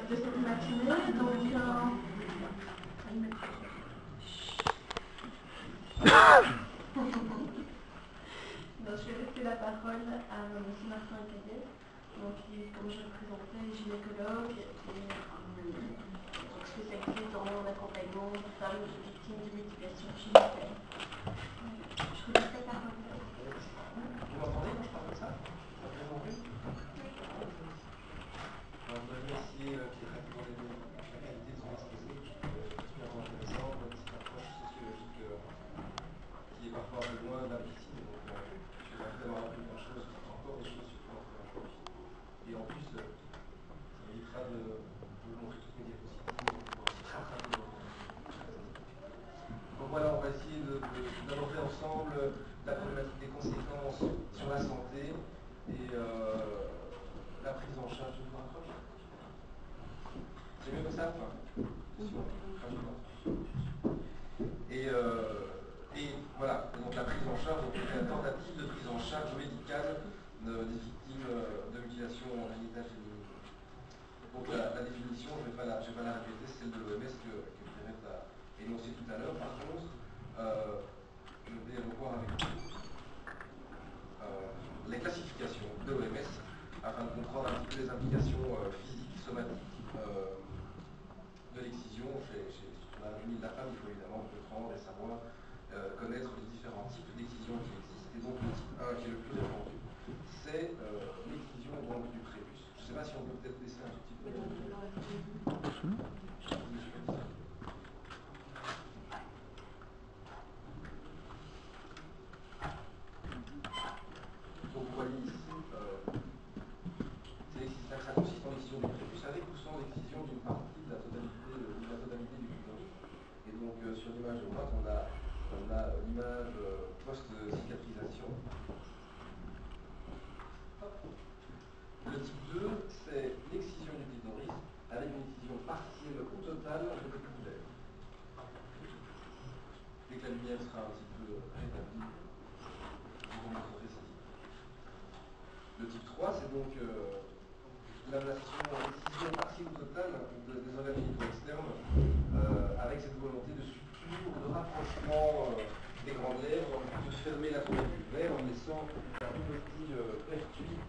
de cette matinée. Donc, je vais laisser la parole à M. Martin Cadet, donc, qui, comme je le présentais, est gynécologue et donc spécialisé dans l'accompagnement de femmes victimes de mutilation génitale. Je vous laisse la parole. Vous m'entendez quand je parle de ça? Ça fait mon bruit? Alors, vous avez essayé qui est rapidement développé la qualité de son exposé, super intéressant, cette approche sociologique qui est parfois un peu loin de la médecine, donc je vais vraiment appris plein de choses, encore des choses supplémentaires. Et en plus, ça évitera de vous montrer toutes mes diapositives, pour aussi rattraper votre. Donc voilà, on va essayer d'aborder ensemble la problématique des conséquences sur la santé et la prise en charge de l'approche. C'est mieux comme ça, enfin, et voilà, donc la prise en charge, donc la tentative de prise en charge médicale des victimes de mutilation génitale féminine. Donc la définition, je ne vais pas la répéter, c'est celle de l'OMS que Pierrette a énoncée tout à l'heure. Par contre, je vais revoir avec vous les classifications de l'OMS afin de comprendre un petit peu les implications physiques, somatiques de l'excision sur l'anatomie de la femme. Il faut évidemment comprendre et savoir connaître les différents types d'excision qui existent. Et donc le type 1 qui est le plus répandu, c'est l'excision du prépuce. Je ne sais pas si on peut peut-être laisser un tout petit peu. Donc vous voyez ici, ça consiste en l'excision du prépuce avec ou sans l'excision d'une partie de la totalité du clitoris. Et donc sur l'image de droite, on a l'image post-cicatrisation. Le type 2, c'est l'excision du clitoris avec une excision partielle ou totale de péculaire. Dès que la lumière sera un petit peu rétablie, je vous montrerai ces types. Le type 3, c'est donc l'excision partielle ou totale des organes génitaux externes avec cette volonté de suture, de rapprochement des grandes lèvres, de fermer la toile pulvaire en laissant un tout petit pertuis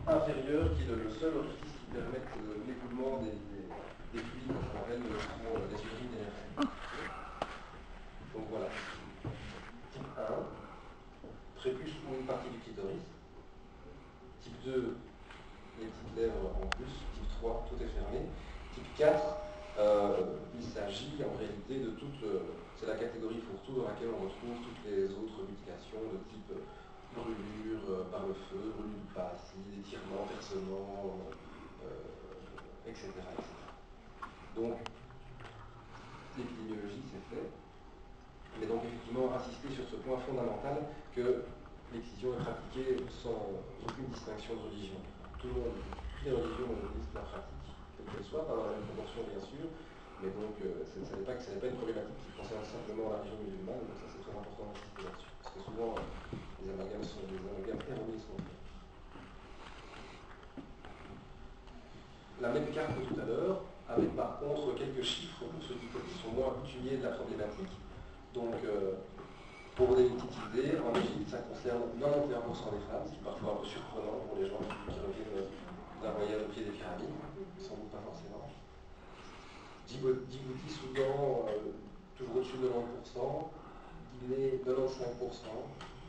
inférieur qui est le seul orifice qui permet l'écoulement des fluides corporels sont les urines et les règles. Donc voilà. Type 1, prépuce ou une partie du clitoris. Type 2, les petites lèvres en plus. Type 3, tout est fermé. Type 4, il s'agit en réalité de toute, c'est la catégorie fourre-tout dans laquelle on retrouve toutes les autres mutilations de type brûlure par le feu, brûlure par acide, étirement, percement, etc., etc. Donc, l'épidémiologie, c'est fait. Mais donc, effectivement, insister sur ce point fondamental que l'excision est pratiquée sans aucune distinction de religion. Toutes les religions monopolisent la pratique, quelle qu'elle soit, pas dans la même proportion, bien sûr, mais donc, ce n'est pas une problématique qui concerne simplement la religion musulmane, donc ça, c'est très important d'insister là-dessus. Parce que souvent, les amalgames sont des amalgames erronés sont faits. La même carte que tout à l'heure, avec par contre quelques chiffres pour ceux qui sont moins coutumiers de la problématique. Donc, pour vous donner une petite idée, en Égypte, ça concerne 91% des femmes, ce qui est parfois un peu surprenant pour les gens qui reviennent d'un voyage au pied des pyramides, sans doute pas forcément. Djibouti, Soudan, toujours au-dessus de 90%. Guinée, 95%,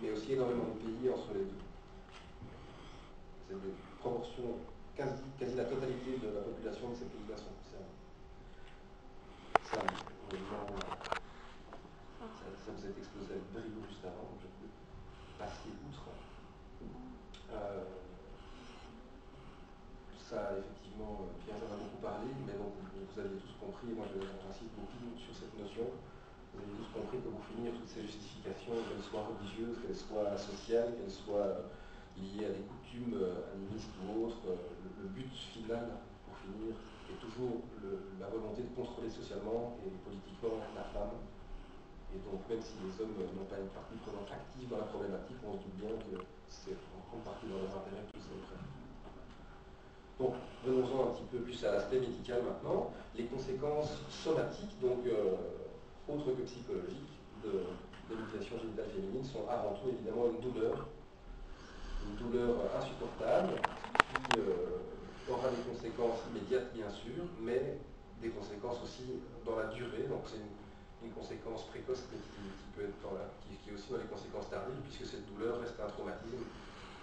mais aussi énormément de pays entre les deux. C'est des proportions, quasi la totalité de la population de ces pays-là sont concernés. Ça vous est exposé avec brio juste avant, donc je peux passer outre. Ça, effectivement, Pierre en a beaucoup parlé, mais donc vous aviez tous compris, et moi j'insiste beaucoup sur cette notion. Vous avez tous compris que pour finir toutes ces justifications, qu'elles soient religieuses, qu'elles soient sociales, qu'elles soient liées à des coutumes animistes ou autres, le but final, pour finir, est toujours la volonté de contrôler socialement et politiquement la femme. Et donc, même si les hommes n'ont pas une partie prenante active dans la problématique, on se doute bien que c'est en grande partie dans leur intérêt que tout ça est prévu. passons un petit peu plus à l'aspect médical maintenant, les conséquences somatiques, donc autres que psychologiques, de l'utilisation génitale féminine sont avant tout évidemment une douleur insupportable qui aura des conséquences immédiates bien sûr, mais des conséquences aussi dans la durée. Donc c'est une conséquence précoce qui peut être qui est aussi dans les conséquences tardives, puisque cette douleur reste un traumatisme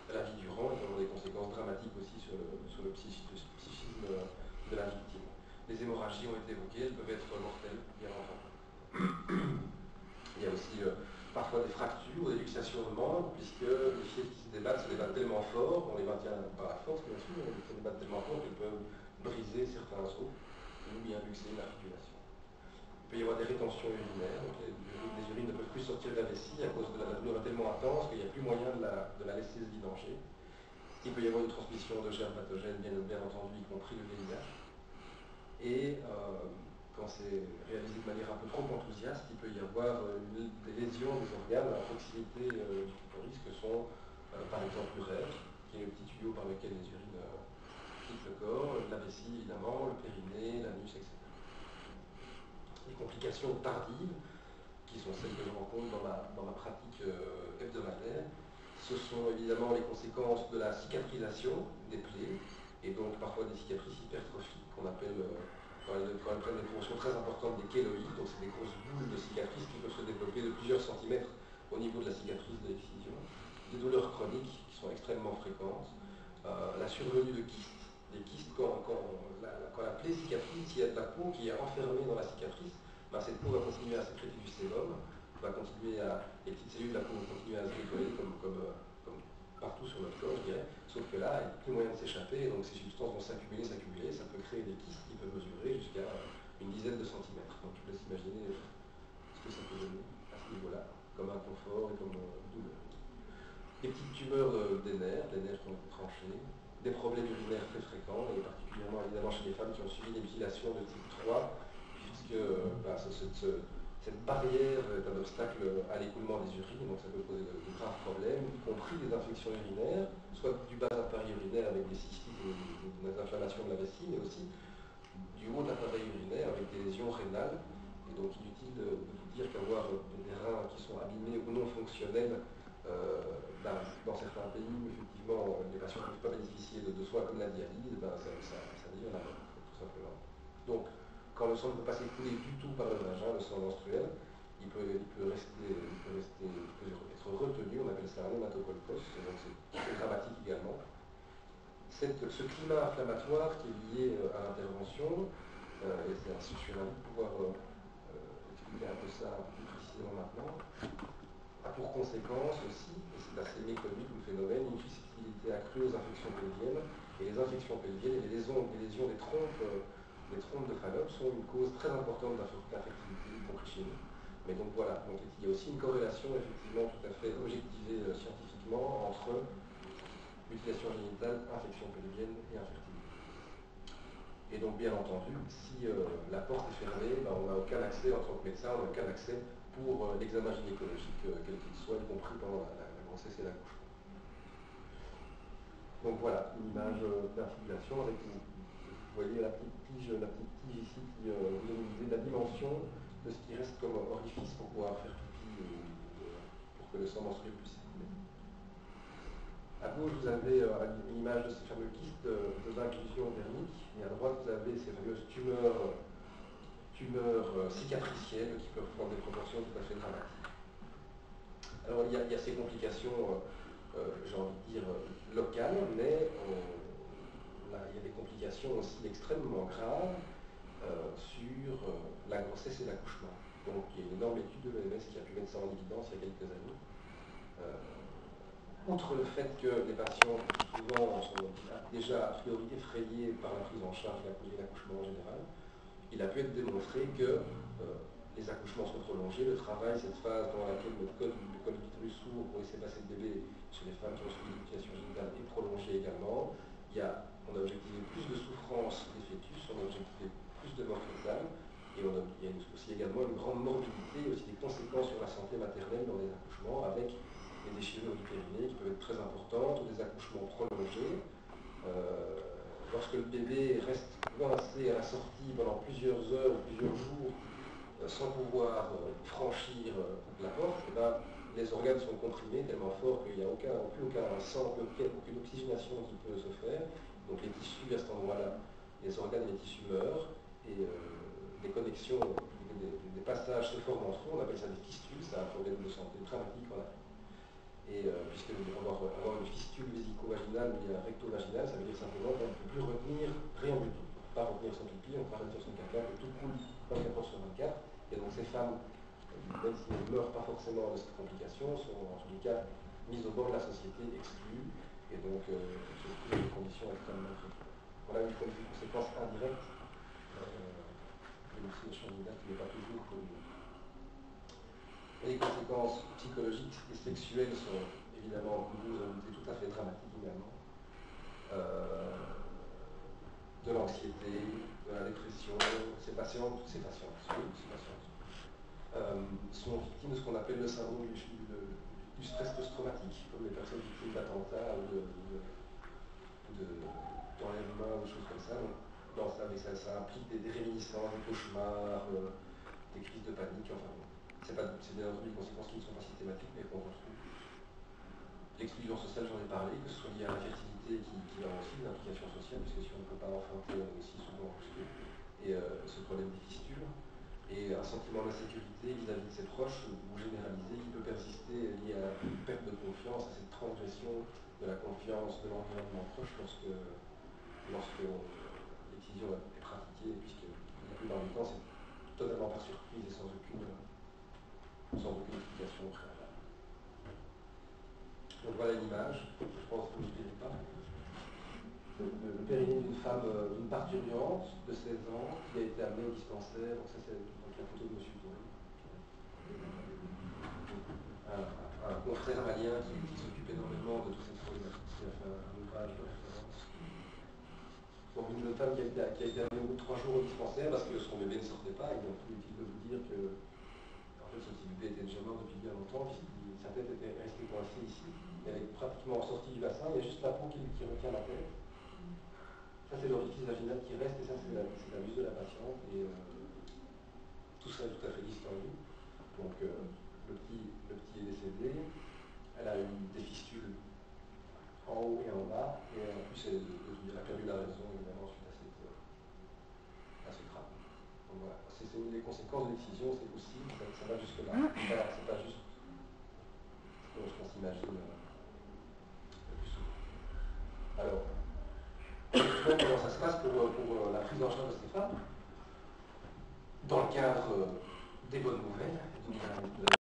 la vie durant et qui aura des conséquences dramatiques aussi sur le psychisme de la victime. Les hémorragies ont été évoquées, elles peuvent être mortelles, bien entendu. Il y a aussi parfois des fractures ou des luxations de membres, puisque les filles qui se débattent tellement fort, on les maintient par la force bien sûr, mais elles se débattent tellement fort qu'elles peuvent briser certains os ou bien luxer une articulation. Il peut y avoir des rétentions urinaires, donc les urines ne peuvent plus sortir de la vessie à cause de la douleur tellement intense qu'il n'y a plus moyen de la laisser se vidanger. Il peut y avoir une transmission de germes pathogènes, bien entendu, y compris le VIH. Et quand c'est réalisé de manière un peu trop enthousiaste, il peut y avoir des lésions des organes à proximité du clitoris, que sont par exemple l'urètre, qui est le petit tuyau par lequel les urines quittent le corps, la vessie évidemment, le périnée, l'anus, etc. Les complications tardives, qui sont celles que je rencontre dans ma pratique hebdomadaire, ce sont évidemment les conséquences de la cicatrisation des plaies, et donc parfois des cicatrices hypertrophiques qu'on appelle, quand elles prennent des proportions très importantes, des kéloïdes, donc c'est des grosses boules de cicatrices qui peuvent se développer de plusieurs centimètres au niveau de la cicatrice de l'excision, des douleurs chroniques qui sont extrêmement fréquentes, la survenue de kystes. Les kystes, quand la plaie cicatrise, s'il y a de la peau qui est enfermée dans la cicatrice, ben cette peau va continuer à sécréter du sébum, les petites cellules de la peau vont continuer à se décoller comme partout sur notre corps, je dirais, sauf que là, il n'y a plus moyen de s'échapper, et donc ces substances vont s'accumuler, ça peut créer des kystes qui peuvent mesurer jusqu'à une dizaine de centimètres. Donc je vous laisse imaginer ce que ça peut donner à ce niveau-là, comme inconfort et comme douleur. Des petites tumeurs des nerfs qui ont été tranchées, des problèmes urinaires très fréquents, et particulièrement évidemment chez les femmes qui ont subi des mutilations de type 3, puisque cette barrière est un obstacle à l'écoulement des urines, donc ça peut poser de graves problèmes, y compris des infections urinaires, soit du bas appareil urinaire avec des cystites ou des inflammations de la vessie, mais aussi du haut appareil urinaire avec des lésions rénales. Et donc inutile de vous dire qu'avoir des reins qui sont abîmés ou non fonctionnels, dans certains pays où effectivement les patients ne peuvent pas bénéficier de soins comme la dialyse, ça devient la mort, tout simplement. Donc, quand le sang ne peut pas s'écouler du tout par le vagin, le sang menstruel, il peut être retenu, on appelle ça un hématocolpos, donc c'est dramatique également. Ce climat inflammatoire qui est lié à l'intervention, et je suis ravi de pouvoir expliquer un peu ça un peu plus précisément maintenant, a pour conséquence aussi, et c'est assez méconnu comme phénomène, une susceptibilité accrue aux infections pelviennes, et les infections pelviennes et les lésions des trompes de Fallope sont une cause très importante d'infertilité, y compris chez nous. Mais donc voilà, donc il y a aussi une corrélation effectivement tout à fait objectivée scientifiquement entre mutilation génitale, infection pelvienne et infertilité. Et donc bien entendu, si la porte est fermée, on n'a aucun accès en tant que médecin, on n'a aucun accès pour l'examen gynécologique, quel qu'il soit, y compris pendant la grossesse et l'accouchement. Donc voilà, une image d'infiltration avec, vous voyez la petite tige ici qui vous donne une idée de la dimension de ce qui reste comme orifice pour pouvoir faire pipi pour que le sang menstruel puisse circuler. À gauche, vous avez une image de ces fameux kystes d'inclusion dermique, et à droite, vous avez ces fameuses tumeurs cicatricielles qui peuvent prendre des proportions tout à fait dramatiques. Alors il y a ces complications, j'ai envie de dire, locales, mais il y a des complications aussi extrêmement graves sur la grossesse et l'accouchement. Donc il y a une énorme étude de l'OMS qui a pu mettre ça en évidence il y a quelques années. Outre le fait que les patients souvent sont déjà a priori effrayés par la prise en charge et l'accouchement en général, il a pu être démontré que les accouchements sont prolongés, le travail, cette phase dans laquelle le col du utérus s'ouvre pour laisser passer le bébé chez les femmes qui ont subi une mutilation génitale est prolongé également. On a objectivé plus de souffrance des fœtus, on a objectivé plus de mort fœtale, et il y a aussi également une grande morbidité et aussi des conséquences sur la santé maternelle dans les accouchements avec des déchirures du périnée qui peuvent être très importantes ou des accouchements prolongés. lorsque le bébé reste coincé à la sortie pendant plusieurs heures ou plusieurs jours sans pouvoir franchir la porte, eh ben, les organes sont comprimés tellement fort qu'il n'y a plus aucun sang, aucune oxygénation qui peut se faire. Donc les tissus à cet endroit-là, les organes et les tissus meurent et des connexions, des passages se forment entre eux. On appelle ça des fistules, c'est un problème de santé dramatique. Voilà. Et puisque avoir une fistule vésico-vaginale ou un recto-vaginal, ça veut dire simplement qu'on ne peut plus retenir rien du tout. On ne peut pas retenir son pipi, on ne peut pas retenir son caca, que tout coule 24 heures sur 24. Et donc ces femmes, même si elles ne meurent pas forcément de cette complication, sont en tous les cas mises au bord de la société, exclues, et donc se trouvent dans des conditions extrêmement précaires. Voilà une conséquence indirecte de l'utilisation du qui n'est pas toujours connue. Et les conséquences psychologiques et sexuelles sont évidemment, nous avons été tout à fait dramatiques également. De l'anxiété, de la dépression, toutes ces patientes sont victimes de ce qu'on appelle le syndrome du stress post-traumatique, comme les personnes victimes d'attentats ou d'enlèvements, des choses comme ça. Donc, ça implique des réminiscences, des cauchemars, des crises de panique, enfin bon. C'est bien entendu des conséquences qui ne sont pas systématiques, mais qu'on retrouve. L'exclusion sociale, j'en ai parlé, que ce soit lié à la fertilité qui a aussi une implication sociale, puisque si on ne peut pas enfanter, on est aussi souvent rejeté. Et ce problème des fistules. Et un sentiment d'insécurité vis-à-vis de ses proches, ou généralisé, qui peut persister lié à une perte de confiance, à cette transgression de la confiance de l'environnement proche lorsque l'excision est pratiquée, puisque la plupart du temps, c'est totalement par surprise et sans aucune explication préalable. Donc voilà l'image, je pense que vous ne verrez pas. Le périnée d'une femme, d'une parturiente de 16 ans qui a été amenée au dispensaire. Donc ça c'est la photo de M. Touré. Un confrère malien qui s'occupe énormément de toute cette problématique, qui a fait un ouvrage de référence. Donc une femme qui a été amenée au bout de 3 jours au dispensaire parce que son bébé ne sortait pas. Il est inutile de vous dire que en fait, ce petit bébé était déjà mort depuis bien longtemps, puisque sa tête était restée coincée ici. Elle est pratiquement sortie du bassin, il y a juste la peau qui retient la tête. Ça, c'est l'orifice vaginal qui reste, et ça, c'est la vue de la patiente. Et tout ça est tout à fait distordu. Donc, le petit est décédé. Elle a eu des fistules en haut et en bas, et en plus, elle a perdu la raison, évidemment, suite à ce drame. Donc voilà, c'est une des conséquences de l'excision, c'est aussi, ça va jusque-là. C'est pas juste ce qu'on s'imagine le plus souvent. Alors, comment ça se passe pour la prise en charge de ces femmes? Dans le cadre des bonnes nouvelles, vous avez